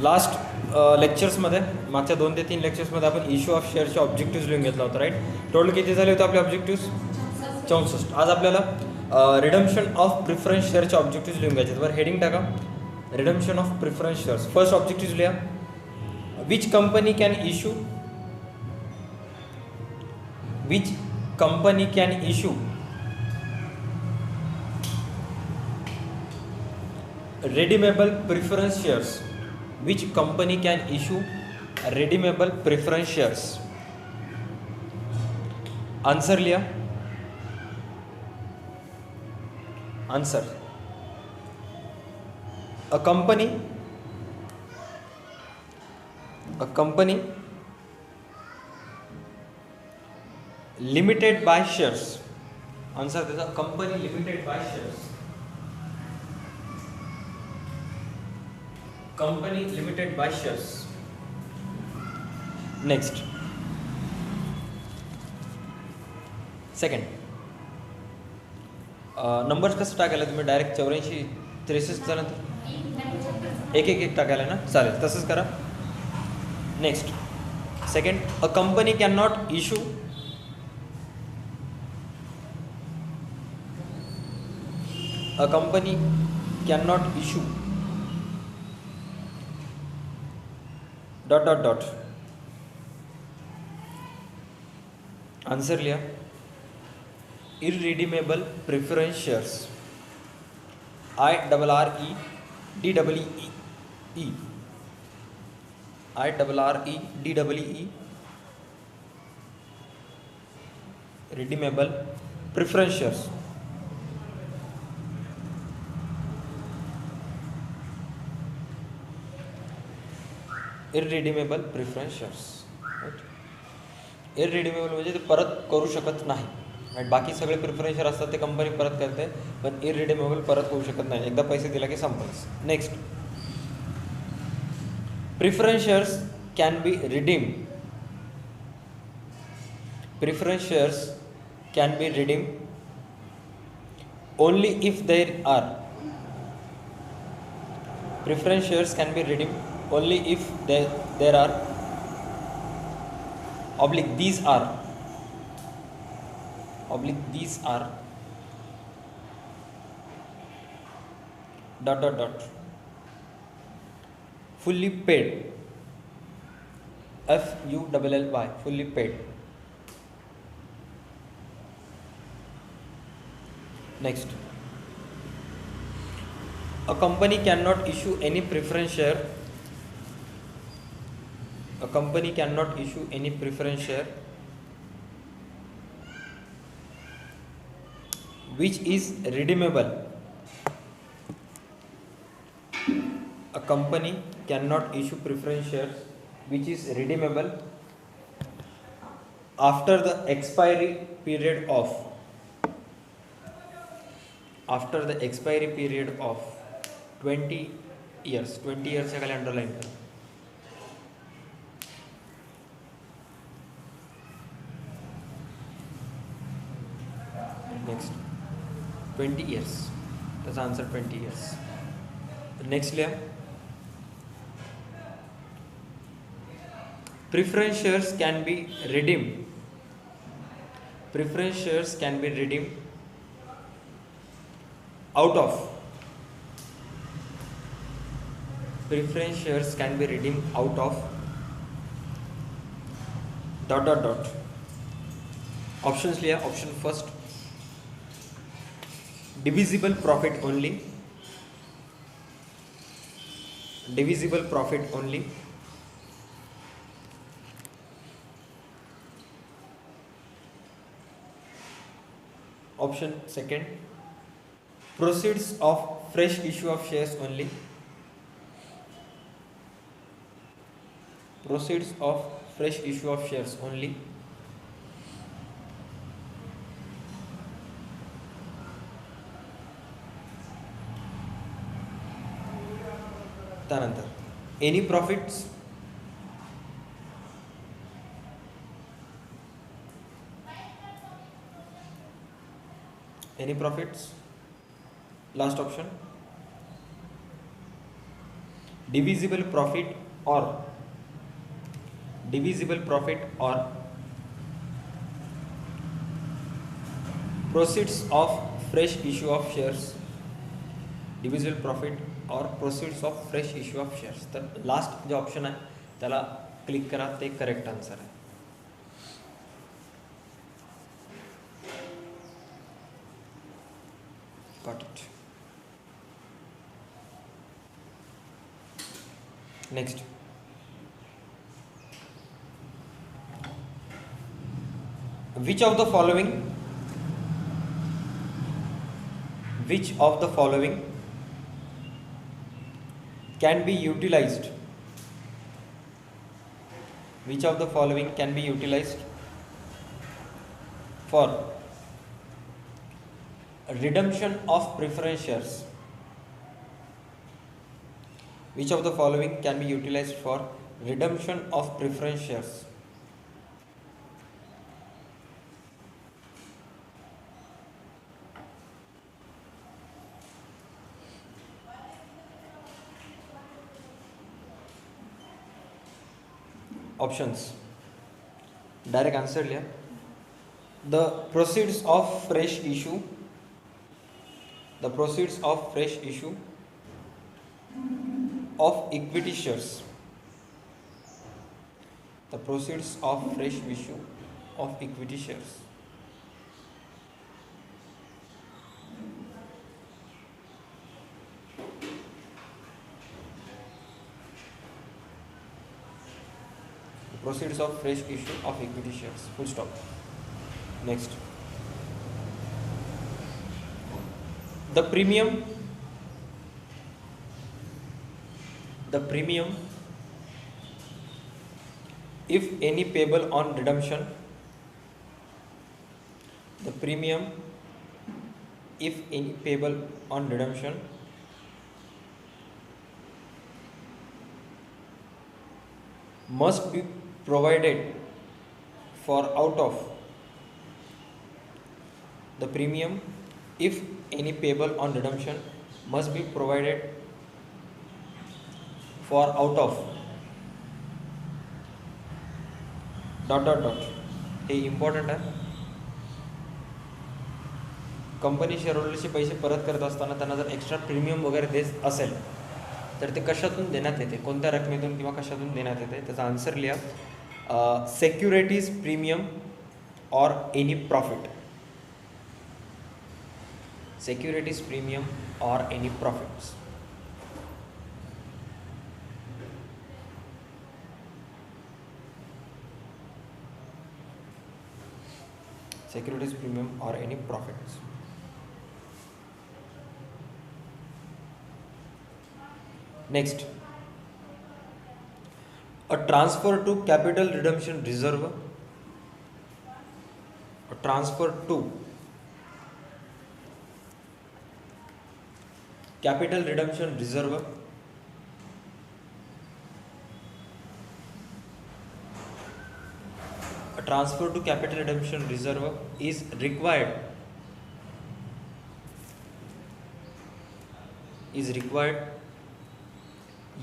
Last लेक्चर्समध्ये मागच्या 2 ते 3 लेक्चर्समध्ये आपण इश्यू ऑफ शेअरचे ऑब्जेक्टिव्ह लिहून घेतला होता, राईट. टोटल किती झाले होते आपले ऑब्जेक्टिव्ह? 64. आज आपल्याला रिडम्शन ऑफ प्रिफरन्स शेअरचे ऑब्जेक्टिव्ह लिहून घ्यायचे. बरं, हेडिंग टाका, redemption of preference shares. First objective लिहा, which company can issue redeemable preference shares. Which company can issue redeemable preference shares? Answer लिया. Answer, a company limited by shares. Answer त्याचा company limited by shares. Company limited by shares. Next, second. Numbers कसं टाकायला तुम्ही? Direct 84 63 झाल्यानंतर एक टाकायला ना? चालेल, तसंच करा. Next, second, a company cannot issue dot. Answer लिया, irredeemable preference shares. IRREDEE redeemable preference shares. Irredeemable preference shares, right. Irredeemable म्हणजे ते परत करू शकत नाही, राईट. बाकी सगळे प्रिफरन्स शेअर असतात ते कंपनी परत करते, पण इररिडीमेबल परत होऊ शकत नाही, एकदा पैसे दिला की संपलंच. Next, preference shares can be redeemed. Preference shares can be redeemed only if there are. Preference shares can be redeemed only if there are these are fully paid, FULLY, fully paid. Next, a company cannot issue any preference share. A company cannot issue any preference share which is redeemable. A company cannot issue preference shares which is redeemable after the expiry period of 20 years. 20 years खाली underline कर. Next, 20 years. त्याचा answer 20 years. Next लिहा, preference shares can be redeemed. Preference shares can be redeemed out of. Preference shares can be redeemed out of ... Options लिया. Option first, divisible profit only. Divisible profit only. Option second, proceeds of fresh issue of shares only. Proceeds of fresh issue of shares only. त्यानंतर any profits, last option, divisible profit or proceeds of fresh issue of shares, divisible profit or proceeds of fresh issue of shares. तर last जे option आहे त्याला click करा, ते correct answer आहे. Got it. Next. Which of the following can be utilized? Which of the following can be utilized for redemption of preference shares? Which of the following can be utilized for redemption of preference shares? Options. Direct answer लिया. The proceeds of fresh issue of equity shares. The proceeds of fresh issue of equity shares. Proceeds of fresh issue of equity shares. Full stop. Next. The premium if any payable on redemption. The premium if any payable on redemption must be provided for out of. The premium if any payable on redemption must be provided for out of ... हे important आहे. Company शेअरहोल्डरचे पैसे परत करत असताना त्यांना जर extra premium वगैरे देत असेल तर ते कशातून देण्यात येते, कोणत्या रकमेतून किंवा कशातून देण्यात येते, त्याचा आन्सर लिहा. सेक्युरिटीज प्रीमियम और any profit. Securities premium or any profits. Securities premium or any profits. Next, a transfer to capital redemption reserve. A transfer to capital redemption reserve a transfer to capital redemption reserve is required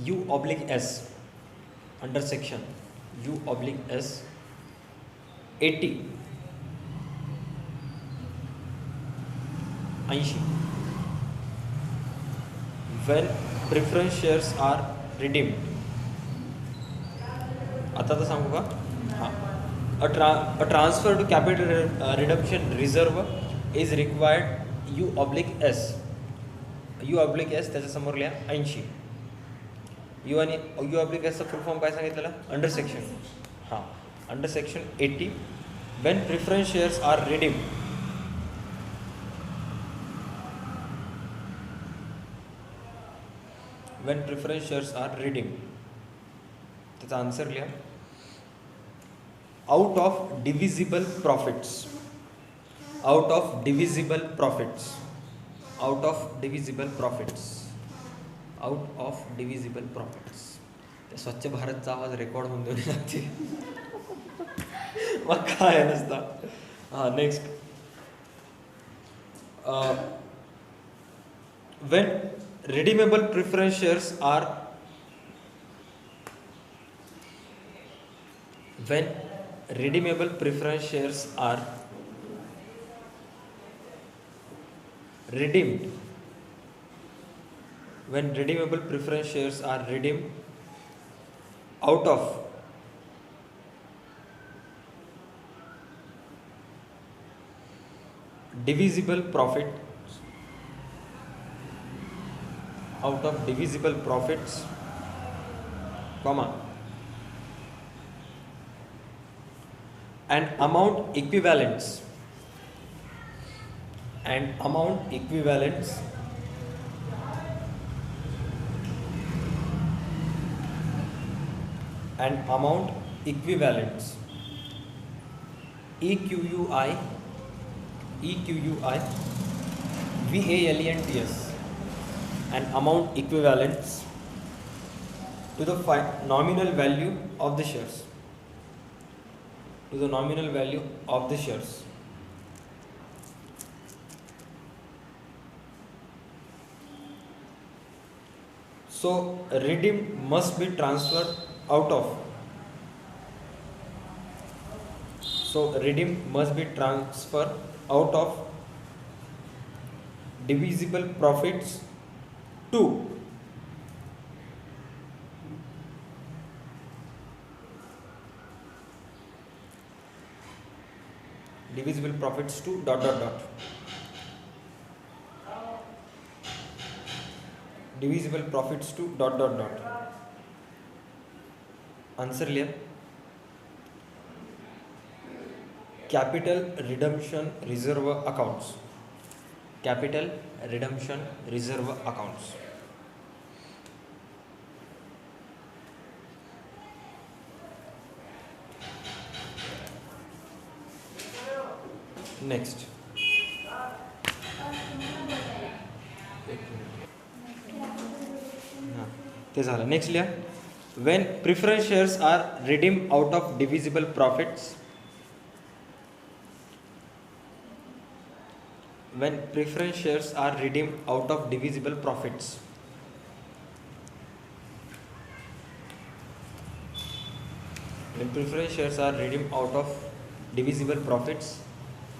U/S under section U/S 80 when preference shares are redeemed. आता तर सांगू का? हां. A transfer to capital redemption reserve is required U/S. U/S त्याच्या समोर लिहा 80. U आणि U/S चा फुल फॉर्म काय सांगितलेला? Under section. हां, under section 80 when preference shares are redeemed. When preference shares are redeemed, त्याचा आन्सर लिहा. Out of divisible profits. Out of divisible profits. Out of divisible profits. Out of divisible profits. त्या स्वच्छ भारतचा आवाज record होऊन देऊ लागते. मग काय नसता. हां, next. When redeemable preference shares are when redeemable preference shares are redeemed, when redeemable preference shares are redeemed out of divisible profit, comma, and amount equivalents and amount equivalents EQUI VALENTS and amount equivalents to the nominal value of the shares, So redeem must be transferred out of divisible profits to dot dot dot divisible profits to dot dot dot. Answer clear? Capital redemption reserve accounts. Next. ते झालं. Next लिहा. When preference shares are redeemed out of divisible profits, when preference shares are redeemed out of divisible profits,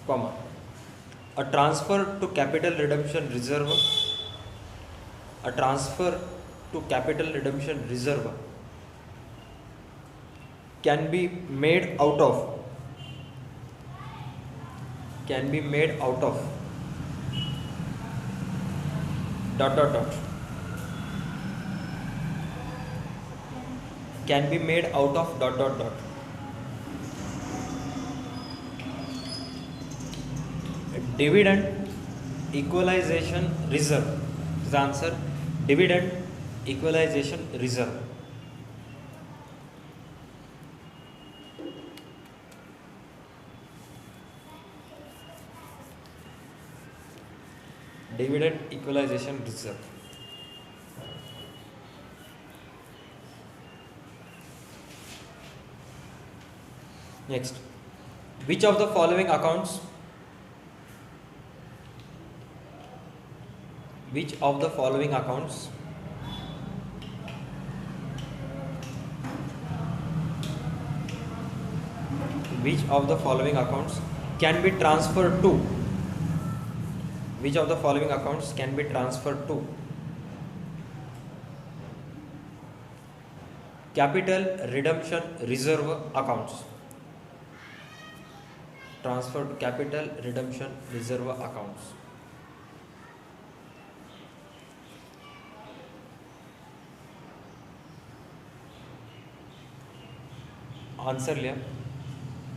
comma, a transfer to capital redemption reserve can be made out of dot dot dot can be made out of dot dot dot. Dividend equalization reserve is the answer. Dividend equalization reserve. Dividend equalization reserve. Next, which of the following accounts can be transferred to capital redemption reserve accounts? Transfer to capital redemption reserve accounts. Answer लिया.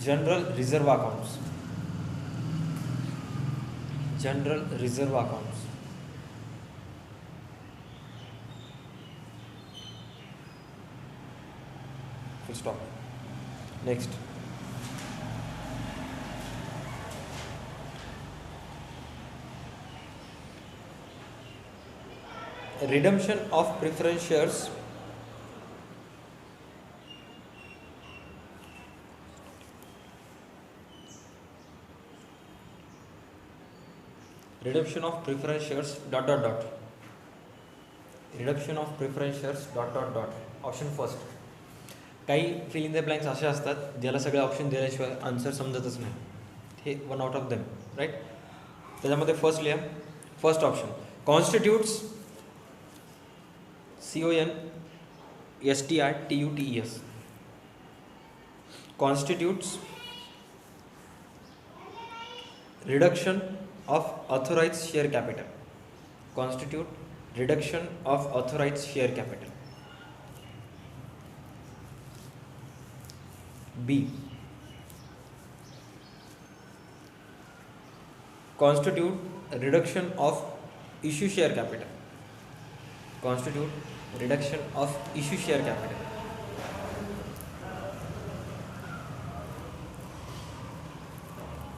General reserve accounts. Full stop. Next. Redemption of preference shares dot dot dot. Option first. काही fill in the blanks असे असतात ज्याला सगळे option दिल्याशिवाय answer समजतच नाही. हे one out of them, right. त्याच्यामध्ये फर्स्ट लिहा. First option constitutes, CONSTITUTES, constitutes reduction of authorized share capital. Constitute reduction of authorized share capital. B, constitute reduction of issue share capital. Constitute reduction of issue share capital.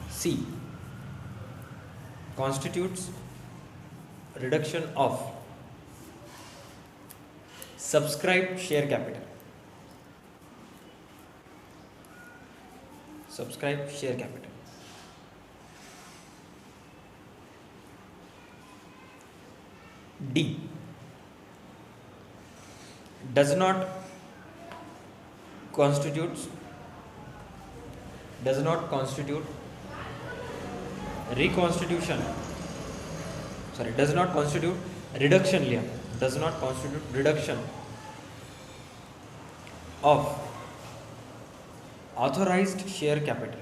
C, constitutes reduction of subscribed share capital. Subscribed share capital. D, does not constitute reconstitution, does not constitute reduction लिया, does not constitute reduction of authorized share capital.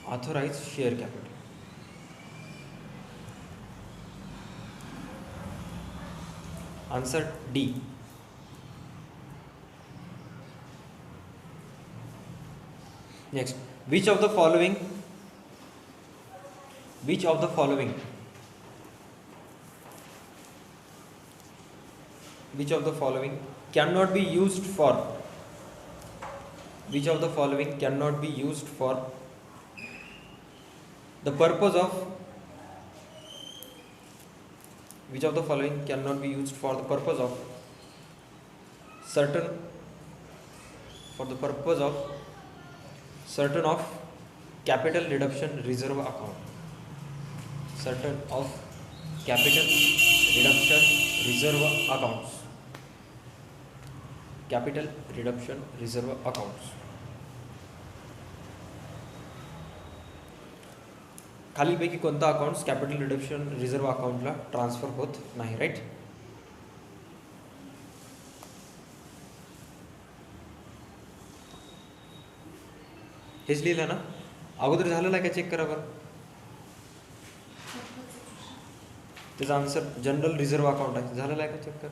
Authorized share capital. Answer D. Next, which of the following cannot be used for the purpose of certain of capital reduction reserve account. Certain of capital reduction reserve accounts. Capital reduction reserve accounts. खालीपैकी कोणता accounts capital reduction reserve अकाउंटला transfer होत नाही, right. हेच लिहिलं ना, अगोदर झालेलं आहे का चेक करा बरं. त्याचा आन्सर जनरल रिझर्व्ह अकाउंट आहे. झालेलं आहे का चेक करा.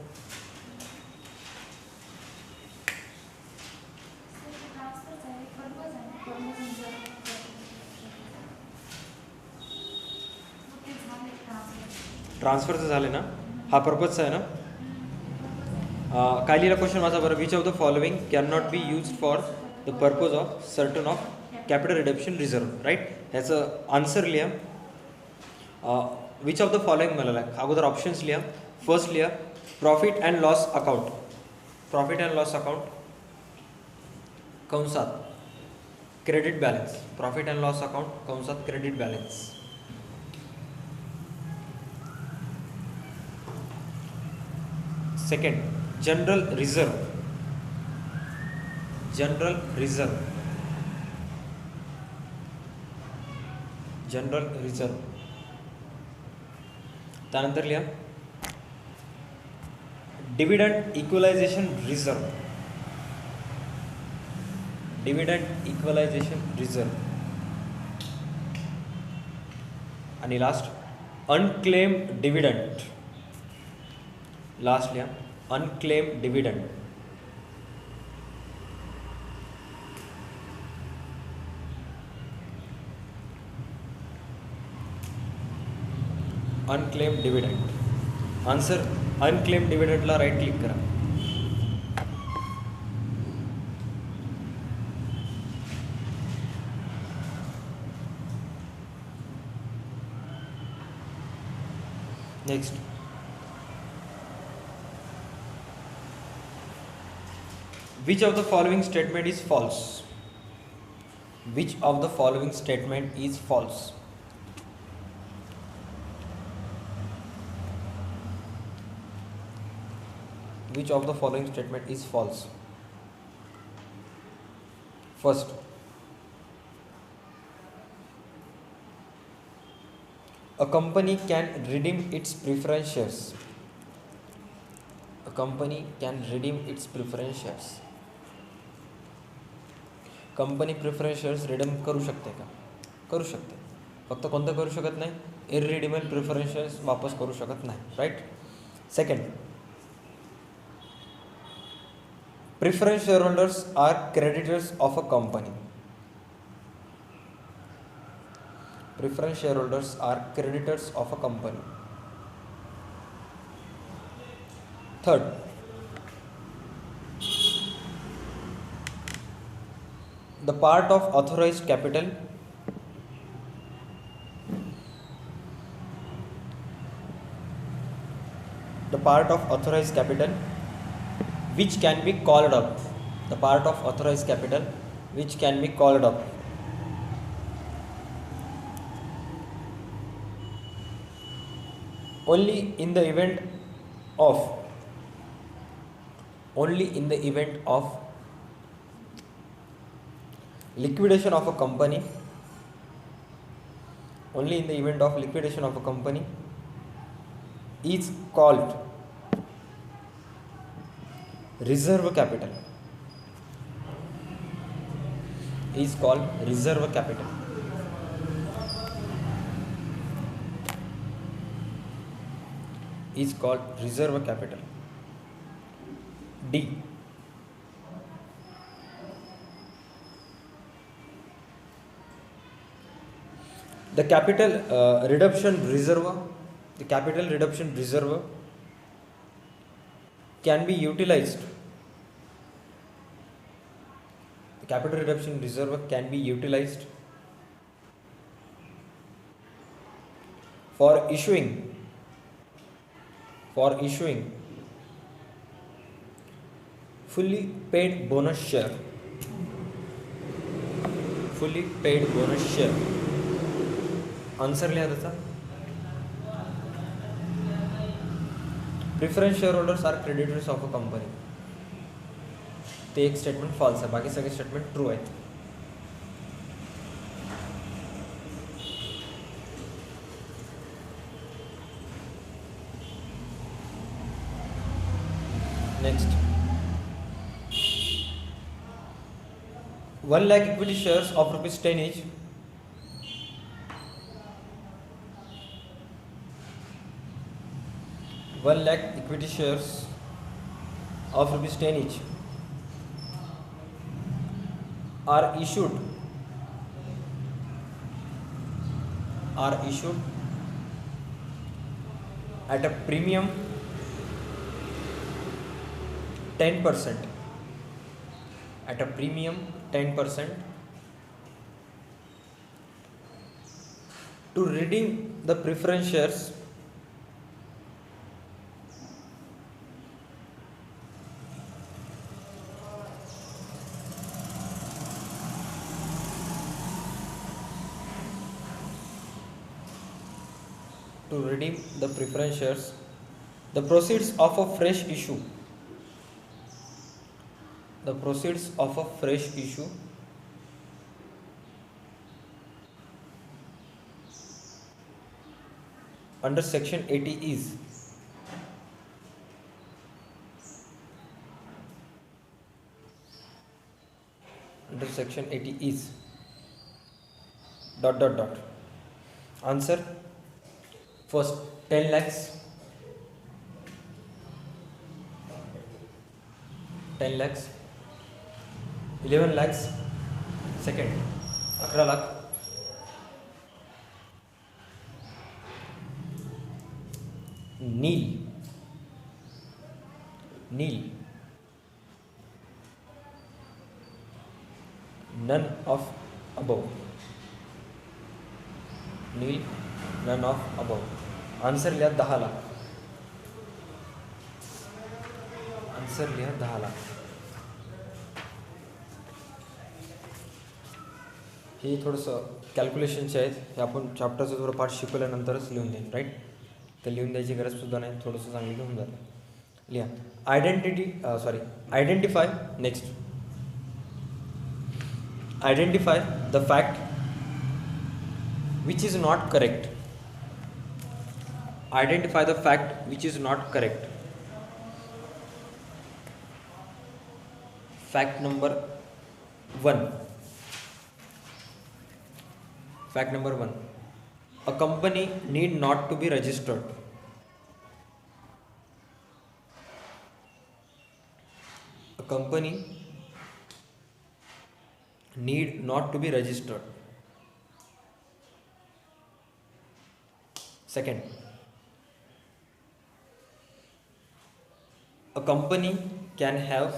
ट्रान्सफरचं झालं ना, हा पर्पजचा आहे ना. काय लिहिला क्वेश्चन माझा बरं. Which of the following can not be use for the purpose of certain of capital reduction reserve, right. ह्याचं आन्सर लिहा. विच ऑफ द फॉलोइंग मला अगोदर ऑप्शन्स लिहा. फर्स्ट लिहा profit and loss account. Profit and loss account कंसात credit balance. Profit and loss account कंसात credit balance. Second general reserve. त्यानंतर लिहा डिव्हिडंड इक्वलायझेशन रिझर्व. आणि लास्ट अनक्लेम डिव्हिडंड. लास्ट लिहा unclaim dividend. Unclaim dividend. Answer unclaim डिव्हिडंडला right click करा. Next which of the following statement is false? Which of the following statement is false? Which of the following statement is false? First, a company can redeem its preference shares. A company can redeem its preference shares. Company preference shares redeem करू शकते का? करू शकते. फक्त कोणतं करू शकत नाही? इररिडीमेबल प्रिफरन्स शेअर्स वापस करू शकत नाही. Right. Second, preference share holders are creditors of a company. Preference share holders are creditors of a company. Third, the part of authorized capital which can be called up, the part of authorized capital which can be called up, only in the event of liquidation of a company, only in the event of liquidation of a company, is called reserve capital. Is called reserve capital. Is called reserve capital. D, the capital reduction reserve can be utilized. The capital reduction reserve can be utilized for issuing fully paid bonus share. Answer लिहा त्याचा. Preference share holders are creditors of a company. ते एक statement false आहे, बाकी सगळे statement true आहेत. Next, 1 lakh equity shares of ₹10 each ₹1 lakh equity shares of ₹10 each are issued at a premium 10%, to redeem the preference shares the proceeds of a fresh issue under section 80 is answer. First, 10 lakhs, 11 lakhs, second 11 lakh, nil, none of above. Answer लिहा 10 लाख. हे थोडंसं कॅल्क्युलेशनचे आहेत. हे आपण चॅप्टरचं थोडं part शिकवल्यानंतरच लिहून देईन. Right. तर लिहून द्यायची गरजसुद्धा नाही, थोडंसं चांगली लिहून जातं. लिहा. Identify. Next, identify the fact which is not correct. Identify the fact which is not correct. Fact number 1. Fact number 1. A company need not to be registered. A company need not to be registered. Second, a company can have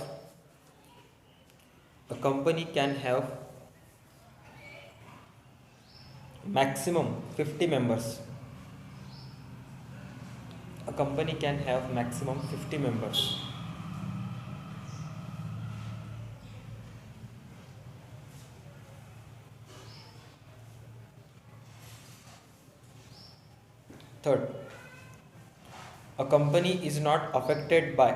maximum 50 members. A company can have maximum 50 members. Third, a company is not affected by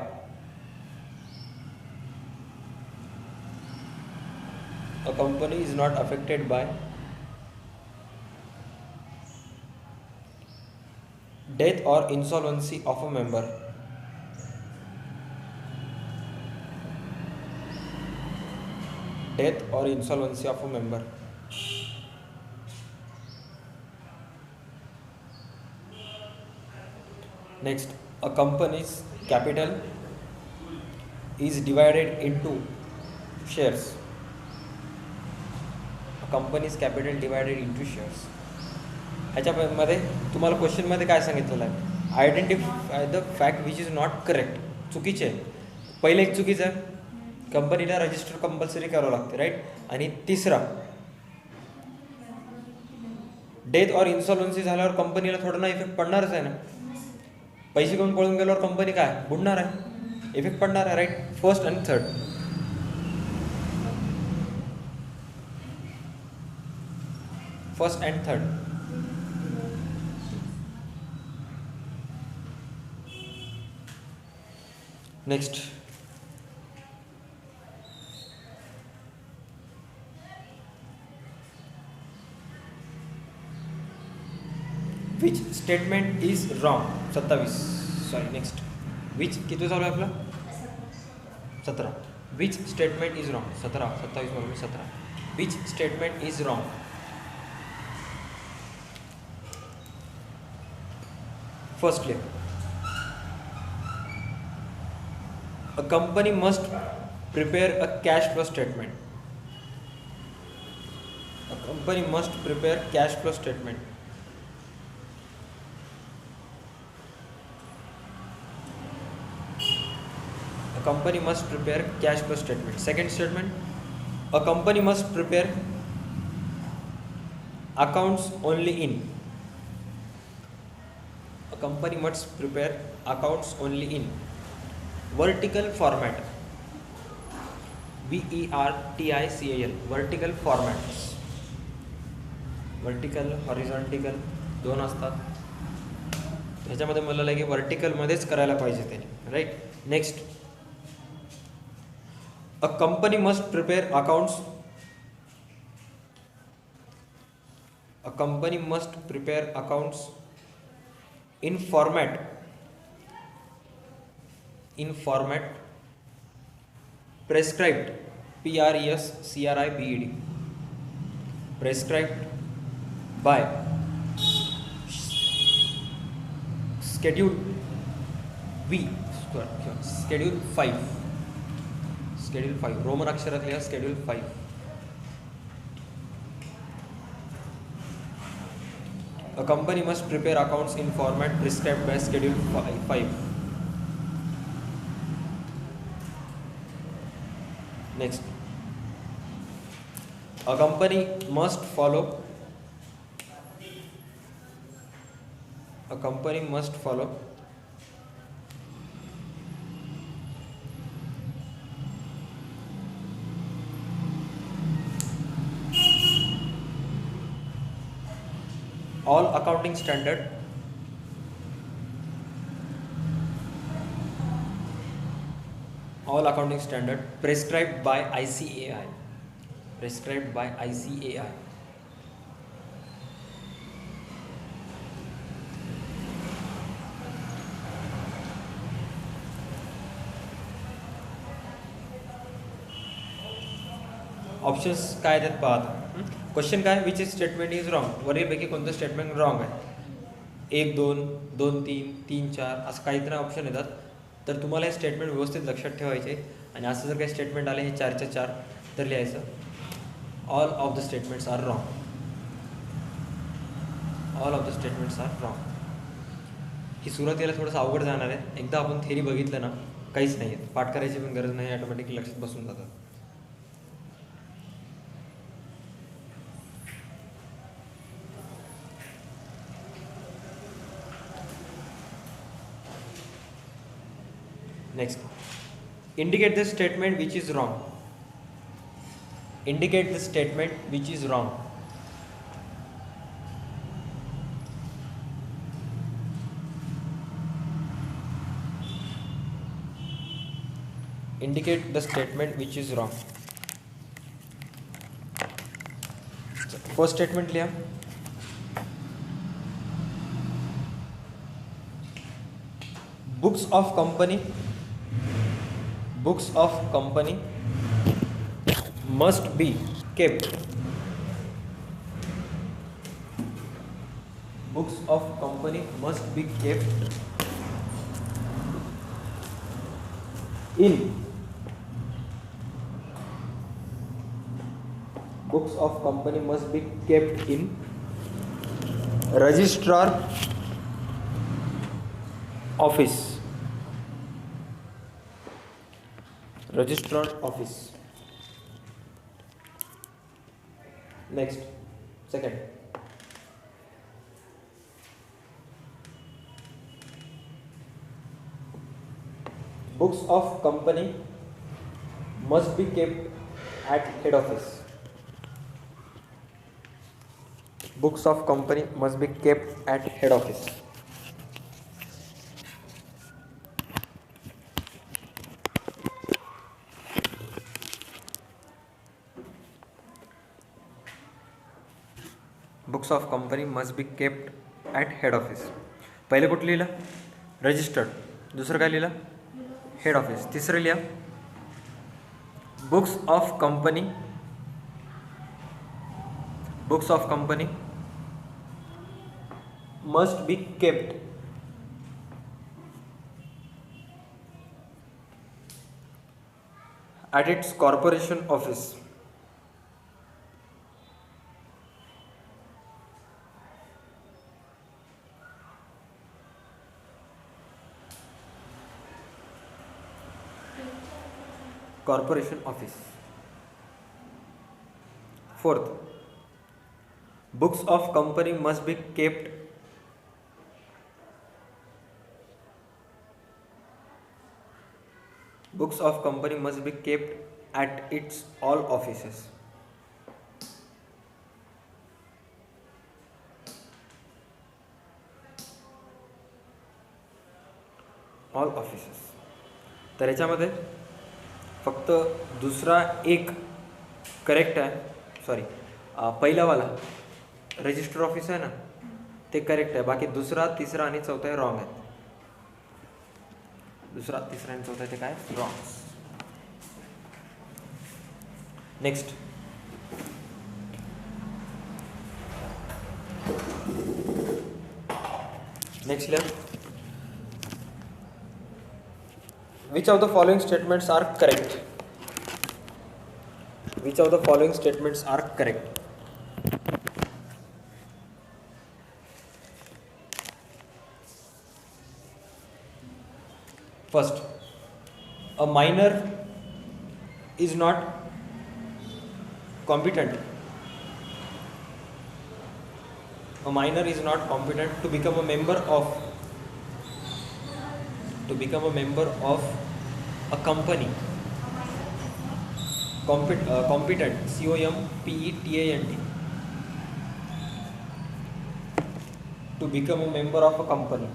death or insolvency of a member. Death or insolvency of a member. Next, a company's capital is divided into shares. A company's capital divided into shares. ह्याच्यामध्ये तुम्हाला क्वेश्चनमध्ये काय सांगितलेलं आहे? Identify the fact which is not correct. चुकीचे आहे. पहिले एक चुकीचं आहे, कंपनीला रजिस्टर कंपल्सरी करावं लागते, राईट. आणि तिसरा, डेथ और इन्सॉल्वन्सी झाल्यावर कंपनीला थोडं ना इफेक्ट पडणारच आहे ना. पैसे घेऊन पळून गेल्यावर कंपनी काय बुडणार आहे, इफेक्ट पडणार आहे, राईट. फर्स्ट आणि third. First and third. Next, which statement is wrong. 27. Sorry, next. Which किती चालू आहे आपलं? 17. विच स्टेटमेंट इज रॉंग. 17, 27 बरोबर 17. विच statement is wrong. Firstly, a company must prepare a cash flow statement. A company must prepare cash flow statement. A company must prepare cash flow statement. Second statement, a company must prepare accounts only in. A company must prepare accounts only in vertical format. VERTICAL. Vertical formats. Vertical, horizontal दोन असतात. ह्याच्यामध्ये मला लागे वर्टिकलमध्येच करायला पाहिजे त्याने, right. Next, a company must prepare accounts. A company must prepare accounts in format prescribed. PRESCRIBED. prescribed by schedule V. schedule 5 Roman अक्षरात लिहा. schedule 5. A company must prepare accounts in format prescribed by schedule 5. Next, a company must follow all accounting standard All accounting standard prescribed by ICAI. Prescribed by ICAI. Options काय आहेत पाहता. Question काय, which is statement is wrong. वरीलपैकी कोणतं statement wrong आहे. 1 2 2 3 3 4 असं काहीतरी option येतात. तर तुम्हाला हे स्टेटमेंट व्यवस्थित लक्षात ठेवायचे आणि असं जर काही स्टेटमेंट आले हे 4च्या 4 तर लिहायचं all of the statements are wrong. All of the statements are wrong. ही सुरुवातीला थोडंसं अवघड जाणार आहे. एकदा आपण थेरी बघितलं ना काहीच नाही आहे, पाठ करायची पण गरज नाही, ऑटोमॅटिकली लक्षात बसून जातं. Next, indicate the statement which is wrong. Indicate the statement which is wrong. Indicate the statement which is wrong. First statement लिया. Books of company must be kept. Books of company must be kept in. Books of company must be kept in registrar office. Registrar office. Next, second. Books of company must be kept at head office. Books of company must be kept at head office. Books of company must be kept at head office. पहिले कुठं लिहिलं, registered. दुसरं काय लिहिलं, head office. तिसरं लिहा, books of company must be kept at its corporation office. Corporation office. Fourth, books of company must be kept at its all offices. All offices. तर याच्यामध्ये फक्त दुसरा एक करेक्ट आहे. सॉरी, पहिलावाला रजिस्टर ऑफिस आहे ना ते करेक्ट आहे. बाकी दुसरा, तिसरा आणि चौथा आहे रॉंग आहे. दुसरा, तिसरा आणि चौथा ते काय रॉंग. नेक्स्ट, लिहा. Which of the following statements are correct? Which of the following statements are correct? First, a minor is not competent. A minor is not competent to become a member of a company. Competent, COMPETENT, to become a member of a company.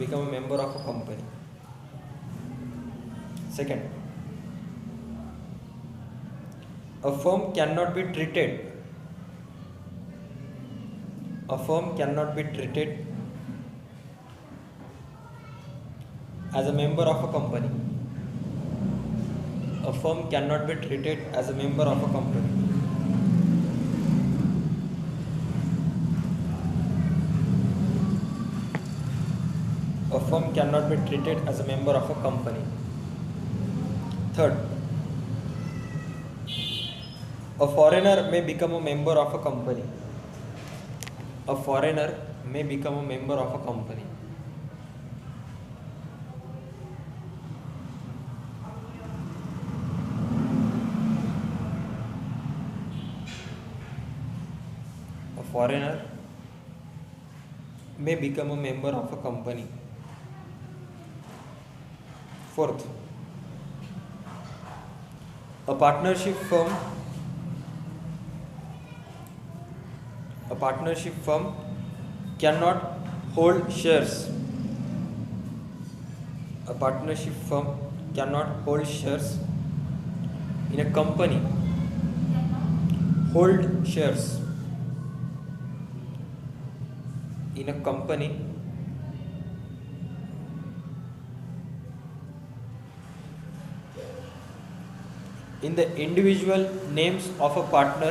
become a member of a company. Second, a firm cannot be treated as a member of a company. A firm cannot be treated as a member of a company. A firm cannot be treated as a member of a company. Third, a foreigner may become a member of a company. A foreigner may become a member of a company. A foreigner may become a member of a company. Fourth, a partnership firm cannot hold shares. A partnership firm cannot hold shares in a company. Hold shares in a company in the individual names of a partner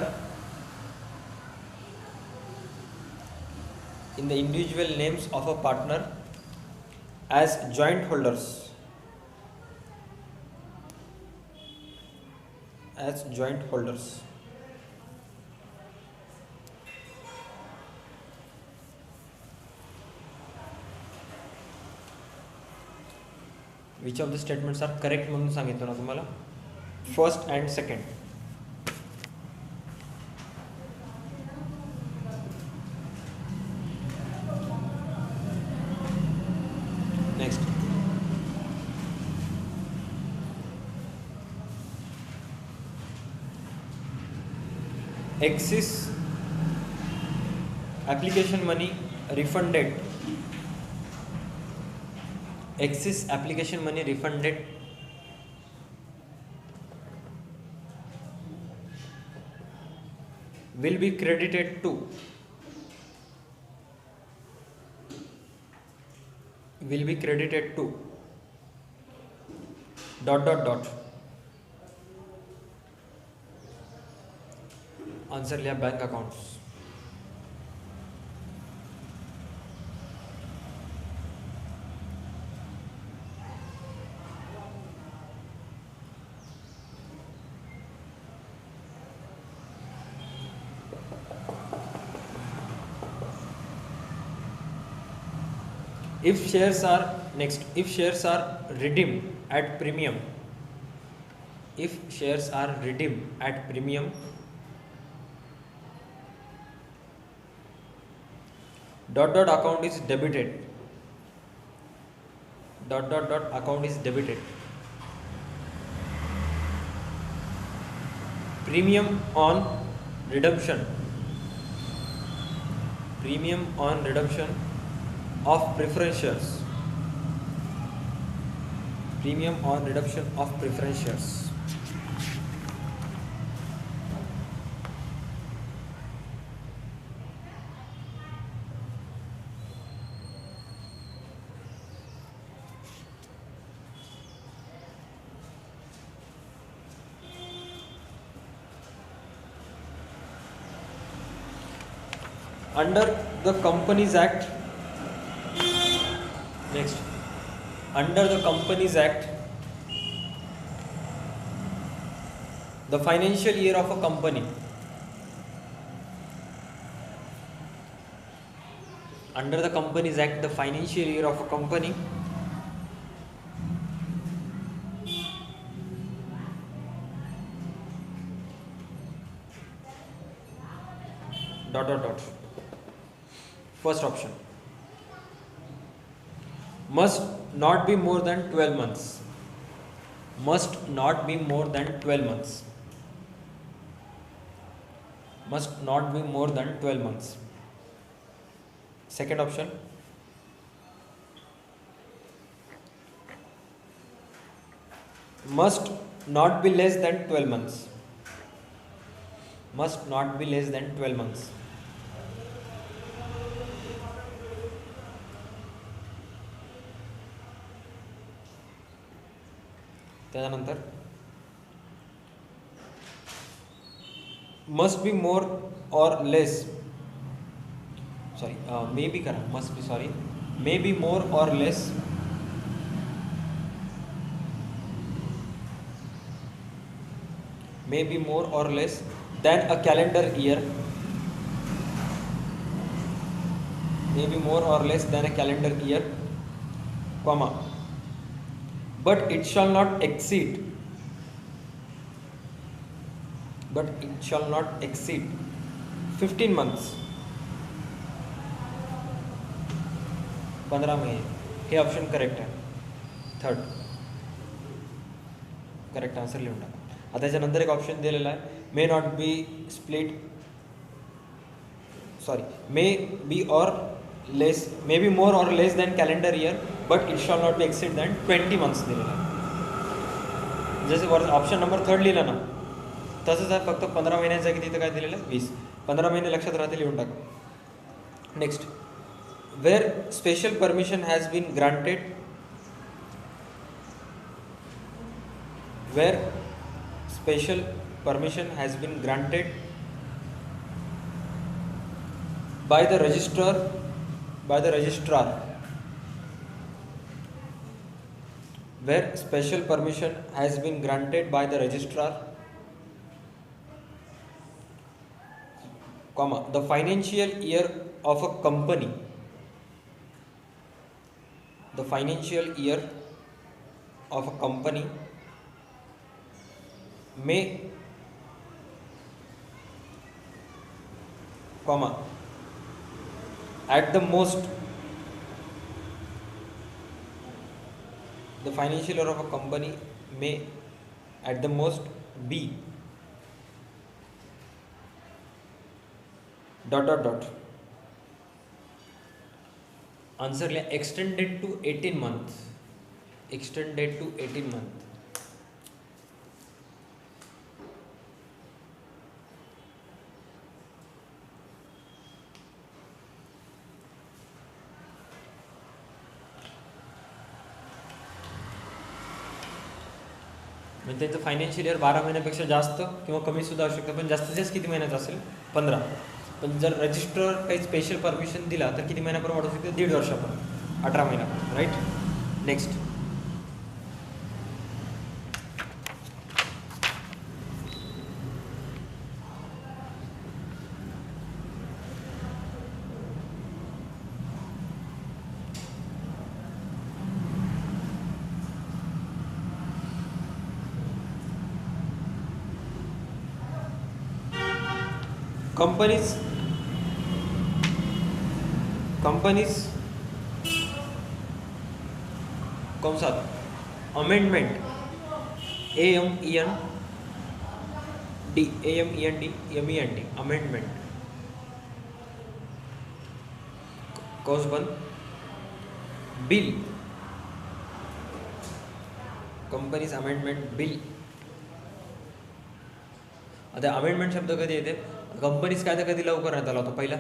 as joint holders. Which of the statements are correct म्हणून सांगितलं ना तुम्हाला? First and second. Next, Axis application money refunded. Axis application money refunded will be credited to answer लिया bank accounts. If shares are redeemed at premium, account is debited. Account is debited. Premium on redemption of preference shares. Under the Companies Act, the financial year of a company, under the Companies Act, the financial year of a company dot dot dot. First option, must not be more than 12 months. Must not be more than 12 months. Must not be more than 12 months. Second option, must not be less than 12 months. Must not be less than 12 months. त्यानंतर must be more or less, sorry, may be करा, must be, sorry, may be more or less, may be more or less than a calendar year, may be more or less than a calendar year, comma, but it shall not exceed, but it shall not exceed 15 months, 15 महिने. हे option correct आहे. Third correct answer लिहून टाका. आता त्याच्यानंतर एक option दिलेला आहे, may not be split, sorry, may be or less, may be more or less than calendar year, but it shall not be exceed than 20 months दिलेला आहे. जसे वर ऑप्शन नंबर थर्ड लिहिला ना तसंच आहे, फक्त 15 महिन्याच्या जागी तिथं काय दिलेलं आहे 20. 15 महिने लक्षात राहते, लिहून टाका. Next, where special permission has been granted, where special permission has been granted by the registrar, where special permission has been granted by the registrar, comma, the financial year of a company, the financial year of a company may, comma, at the most, the financial year of a company may at the most be dot dot dot. Answer लिया, extended to 18 months, extended to 18 months. म्हणजे त्यांचं financial year 12 महिन्यापेक्षा जास्त किंवा कमी सुद्धा असू शकतं, पण जास्तीत जास्त किती महिन्याचं असेल 15. पण जर रजिस्टर काही स्पेशल परमिशन दिला तर किती महिन्यापर्यंत वाढू शकते, 1.5 वर्षापर्यंत, 18 महिन्यापर्यंत, राईट. नेक्स्ट, कंपनीज कौन सा अमेंडमेंट, AMEND, अमेंडमेंट, कौस बंद, बिल, कंपनीज अमेंडमेंट बिल. आता अमेंडमेंट शब्द कधी येते, कंपनीज कायदा कधी लागू करण्यात आला होता पहिला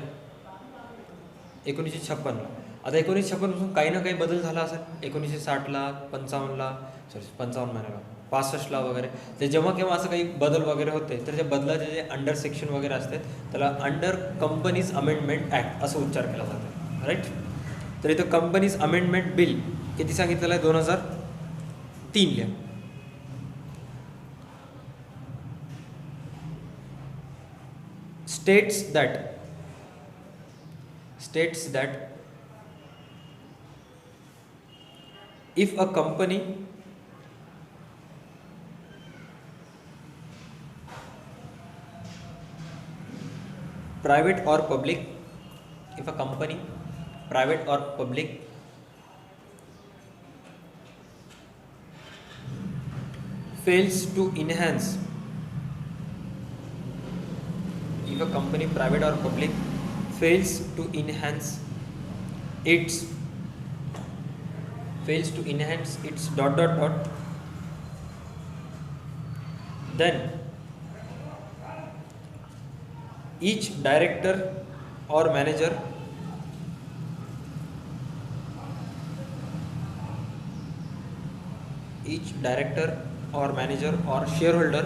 1956. आता 1956 पासून काही ना काही बदल झाला असेल, 1960ला, 55ला, सॉरी 55 महिन्याला, 65ला वगैरे. ते जेव्हा केव्हा असं काही बदल वगैरे होते तर त्या बदलाचे जे अंडर सेक्शन वगैरे असते त्याला अंडर कंपनीज अमेंडमेंट ॲक्ट असं उच्चार केला जातो, राईट. तर इथं कंपनीज अमेंडमेंट बिल किती सांगितलेलं आहे, 2003 लिहा. states that if a company private or public, if a company private or public fails to enhance, if a company private or public fails to enhance its dot dot dot then each director or manager or shareholder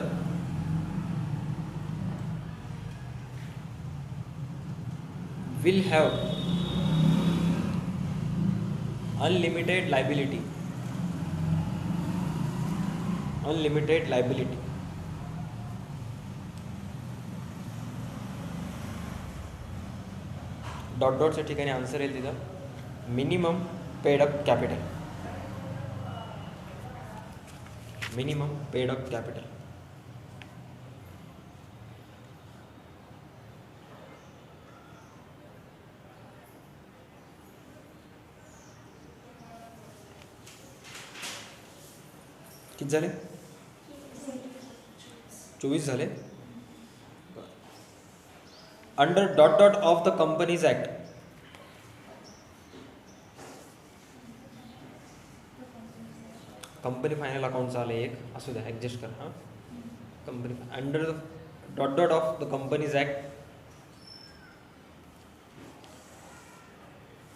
will have unlimited liability. Dot डॉटच्या ठिकाणी answer येईल तिथं minimum paid up capital. किती झाले? 24 झाले. Under dot dot of the companies act company final account आले एक असू द्या ऍडजस्ट करा. हां company under dot dot of the companies act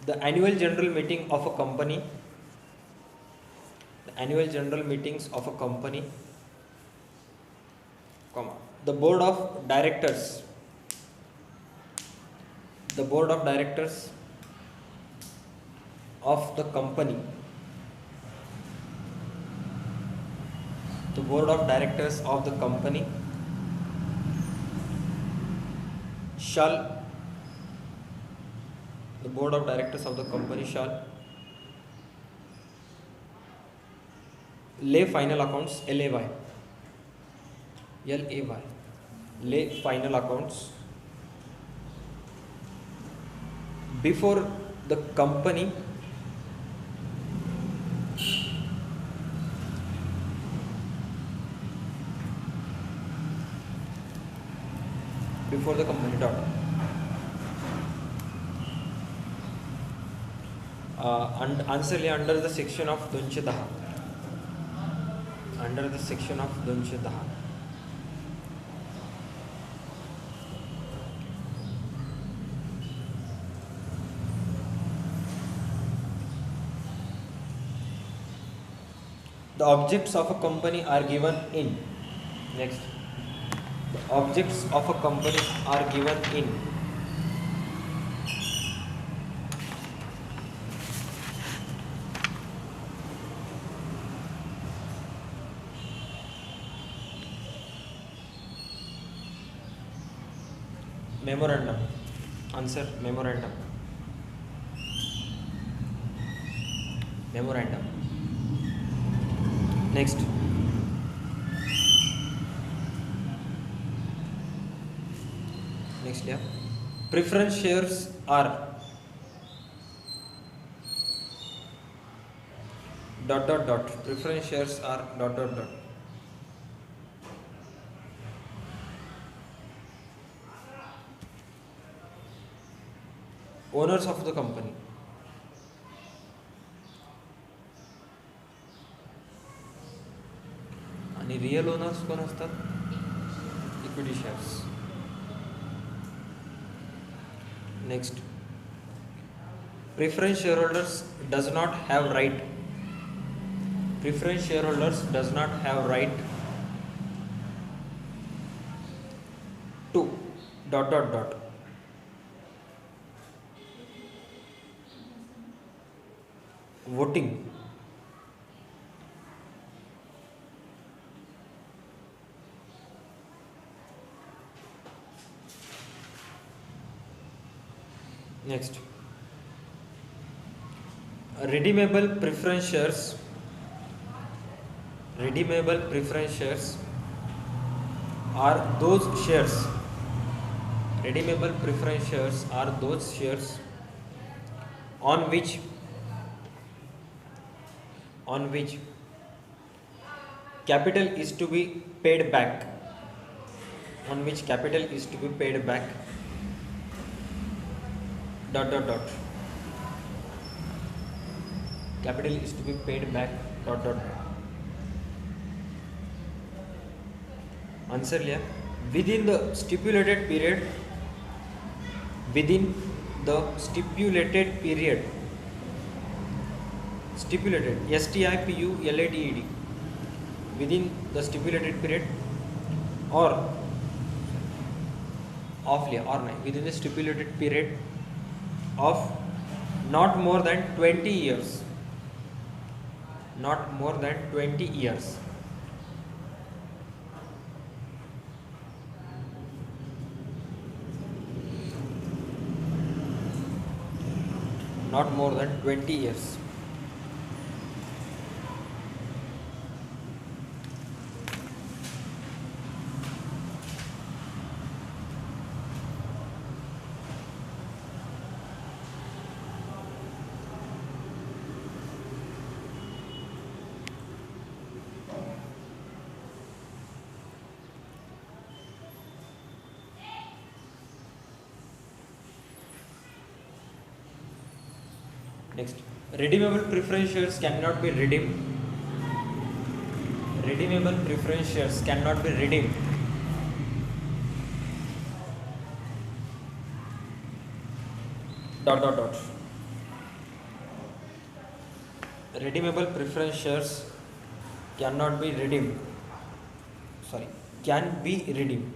the annual general meeting of a company, comma, the board of directors of the company shall lay final accounts, lay final accounts before the company dot answer लिहा under the section of 210. The objects of a company are given in. Next. The objects of a company are given in. Memorandum. Answer memorandum. Next. Yeah. Preference shares are dot dot dot. Preference shares are dot dot dot. Owners of the company. आणि real owners कोण असतात? Equity shares. Next. Preference shareholders does not have right to dot dot dot voting. Next. Redeemable preference shares are those shares on which capital is to be paid back. Dot dot dot. Capital is to be paid back. Dot dot dot. Answer लिहा. Within the stipulated period, within the stipulated period, stipulated, STIPULATED, within the stipulated period or of or नहीं, within the stipulated period of not more than 20 years, not more than 20 years. Not more than 20 years. Next, redeemable preference shares cannot be redeemed. Redeemable preference shares cannot be redeemed. Dot dot dot. Redeemable preference shares cannot be redeemed. Sorry, can be redeemed.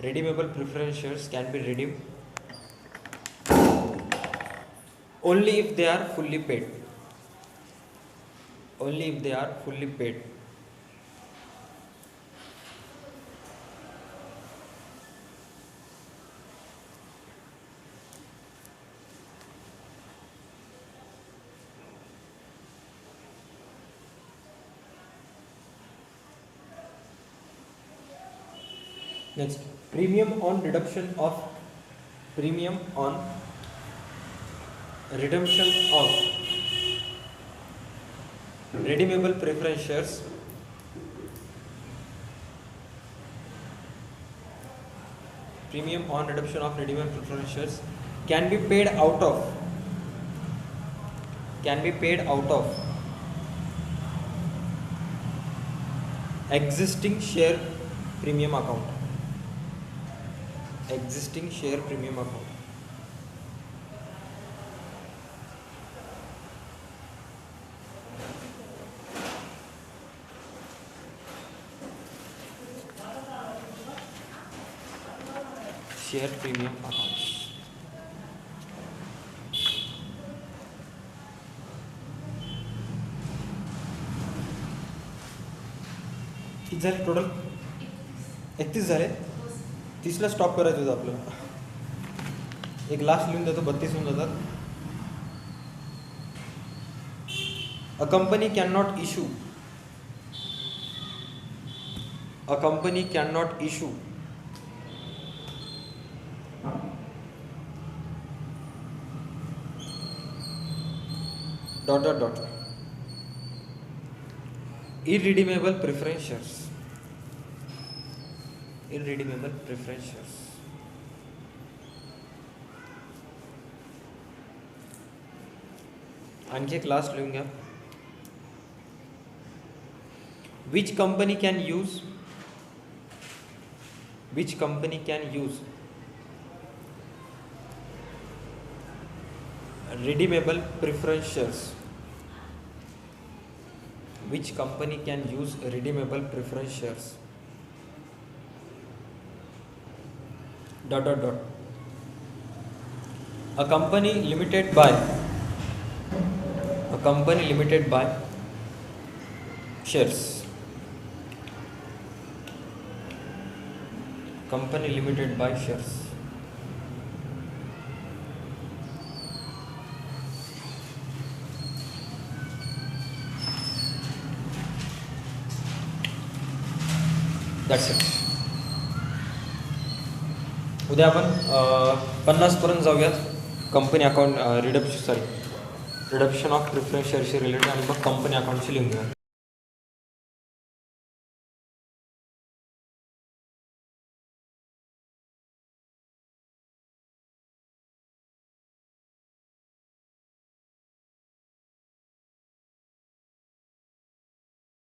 Redeemable preference shares can be redeemed only if they are fully paid. Only if they are fully paid. Next, premium on redemption of redeemable preference shares premium on redemption of redeemable preference shares can be paid out of existing share premium account. Existing share premium account. Share premium accounts. किती झाले total? 31 झाले. 30ला stop करायचं होतं आपल्याला. एक last लिहून देतो, 32 होऊन जातात. A company cannot issue dot dot dot irredeemable preference shares. Irredeemable preference shares. आणखी एक लास्ट लिहून घ्या. Which company can use redeemable preference shares? Which company can use redeemable preference shares? Dot dot dot. A company limited by shares. Company limited by shares. That's it. उद्या आपण 50 पर्यंत जाऊयात. Company account reduction of preference शेअरशी related आणि मग company अकाउंटशी लिहून घेऊया.